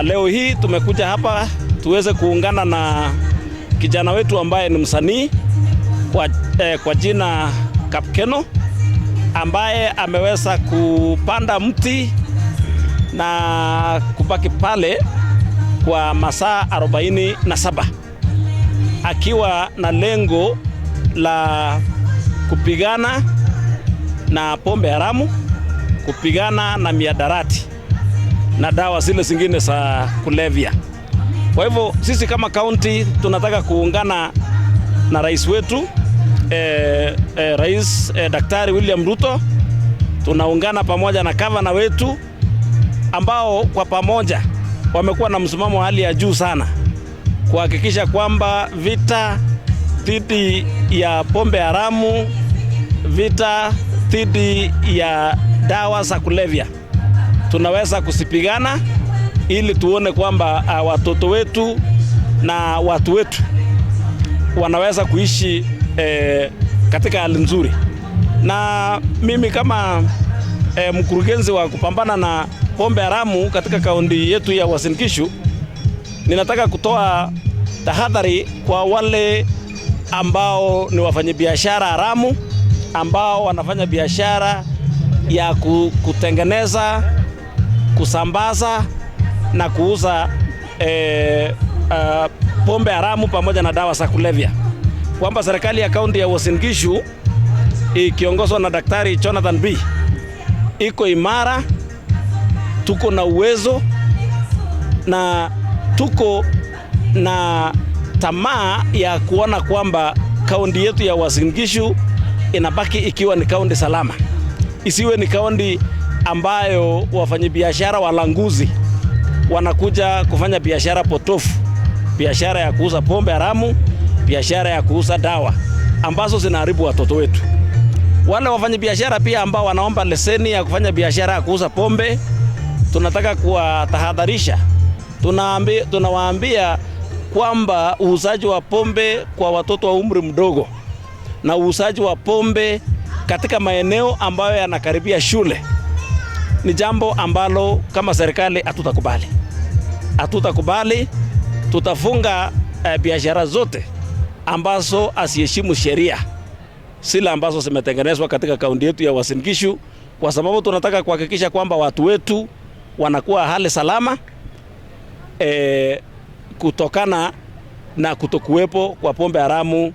Leo hii tumekuja hapa tuweze kuungana na kijana wetu ambaye ni msanii kwa jina Kapkeno, ambaye ameweza kupanda mti na kubaki pale kwa masaa 47 akiwa na lengo la kupigana na pombe haramu, kupigana na miadarati na dawa zile zingine za kulevya. Kwa hivyo sisi kama kaunti tunataka kuungana na rais wetu Rais Daktari William Ruto. Tunaungana pamoja na gavana wetu ambao kwa pamoja wamekuwa na msimamo wa hali ya juu sana kuhakikisha kwamba vita dhidi ya pombe haramu, vita dhidi ya dawa za kulevya tunaweza kusipigana ili tuone kwamba watoto wetu na watu wetu wanaweza kuishi katika hali nzuri. Na mimi kama mkurugenzi wa kupambana na pombe haramu katika kaunti yetu ya Uasin Gishu, ninataka kutoa tahadhari kwa wale ambao ni wafanyabiashara haramu ambao wanafanya biashara ya kutengeneza, kusambaza na kuuza pombe haramu pamoja na dawa za kulevya, kwamba serikali ya kaunti ya Uasin Gishu ikiongozwa na Daktari Jonathan B iko imara, tuko na uwezo na tuko na tamaa ya kuona kwamba kaunti yetu ya Uasin Gishu inabaki ikiwa ni kaunti salama, isiwe ni kaunti ambayo wafanyabiashara walanguzi wanakuja kufanya biashara potofu, biashara ya kuuza pombe haramu, biashara ya kuuza dawa ambazo zinaharibu watoto wetu. Wale wafanyabiashara pia ambao wanaomba leseni ya kufanya biashara ya kuuza pombe, tunataka kuwatahadharisha. Tunawaambia kwamba uuzaji wa pombe kwa watoto wa umri mdogo na uuzaji wa pombe katika maeneo ambayo yanakaribia shule ni jambo ambalo kama serikali hatutakubali. Tutafunga biashara zote ambazo asiheshimu sheria zile ambazo zimetengenezwa katika kaunti yetu ya Uasin Gishu, kwa sababu tunataka kuhakikisha kwamba watu wetu wanakuwa hali salama kutokana na kutokuwepo kwa pombe haramu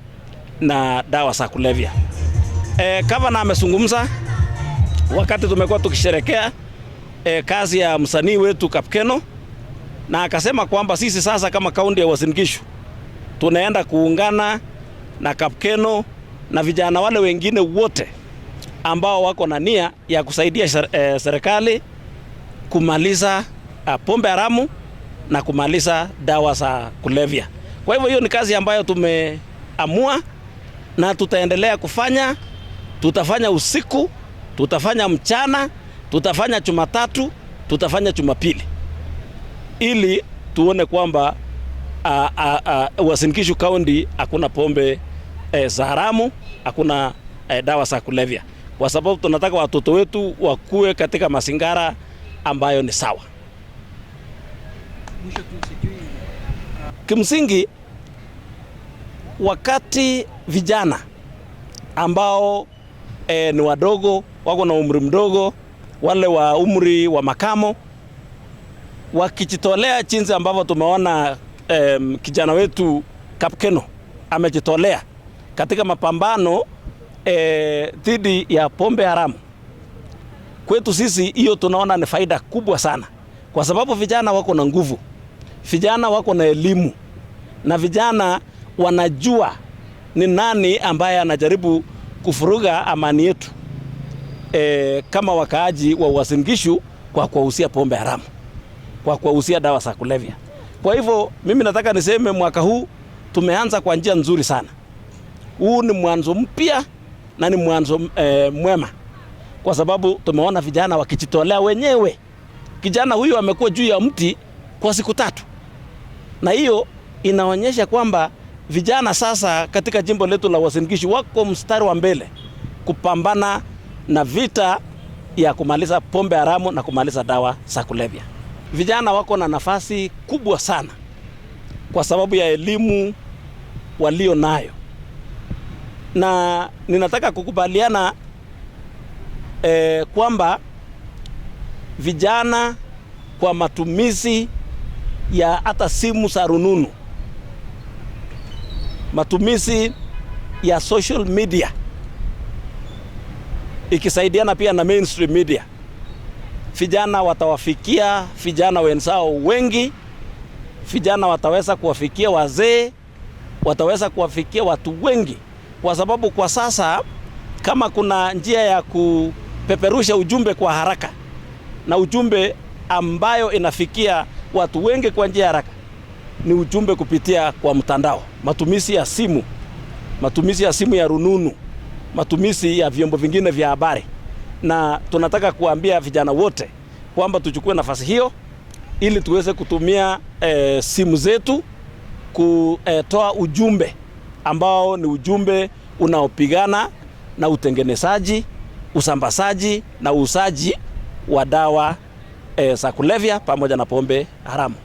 na dawa za kulevya. Gavana amezungumza wakati tumekuwa tukisherekea kazi ya msanii wetu Kapkeno, na akasema kwamba sisi sasa kama kaunti ya Uasin Gishu tunaenda kuungana na Kapkeno na vijana wale wengine wote ambao wako na nia ya kusaidia serikali kumaliza pombe haramu na kumaliza dawa za kulevya. Kwa hivyo hiyo ni kazi ambayo tumeamua na tutaendelea kufanya. Tutafanya usiku, tutafanya mchana, tutafanya Jumatatu, tutafanya Jumapili, ili tuone kwamba Uasin Gishu County hakuna pombe za haramu, hakuna dawa za kulevya, kwa sababu tunataka watoto wetu wakue katika mazingira ambayo ni sawa. Kimsingi, wakati vijana ambao ni wadogo, wako na umri mdogo, wale wa umri wa makamo, wakijitolea jinsi ambavyo tumeona kijana wetu Kapkeno amejitolea katika mapambano dhidi ya pombe haramu, kwetu sisi hiyo tunaona ni faida kubwa sana, kwa sababu vijana wako na nguvu, vijana wako na elimu, na vijana wanajua ni nani ambaye anajaribu kufuruga amani yetu kama wakaaji wa Uasin Gishu kwa kuwauzia pombe haramu, kwa kuwauzia dawa za kulevya. Kwa hivyo mimi nataka niseme mwaka huu tumeanza kwa njia nzuri sana. Huu ni mwanzo mpya na ni mwanzo mwema, kwa sababu tumeona vijana wakijitolea wenyewe. Kijana huyu amekuwa juu ya mti kwa siku 3, na hiyo inaonyesha kwamba vijana sasa katika jimbo letu la Uasin Gishu wako mstari wa mbele kupambana na vita ya kumaliza pombe haramu na kumaliza dawa za kulevya. vijana wako na nafasi kubwa sana kwa sababu ya elimu walio nayo, na ninataka kukubaliana kwamba vijana kwa matumizi ya hata simu za rununu, matumizi ya social media ikisaidiana pia na mainstream media, vijana watawafikia vijana wenzao wengi. Vijana wataweza kuwafikia wazee, wataweza kuwafikia watu wengi, kwa sababu kwa sasa kama kuna njia ya kupeperusha ujumbe kwa haraka na ujumbe ambayo inafikia watu wengi kwa njia haraka, ni ujumbe kupitia kwa mtandao, matumizi ya simu, matumizi ya simu ya rununu, matumizi ya vyombo vingine vya habari. Na tunataka kuambia vijana wote kwamba tuchukue nafasi hiyo ili tuweze kutumia simu zetu kutoa ujumbe ambao ni ujumbe unaopigana na utengenezaji, usambazaji na uuzaji wa dawa za kulevya pamoja na pombe haramu.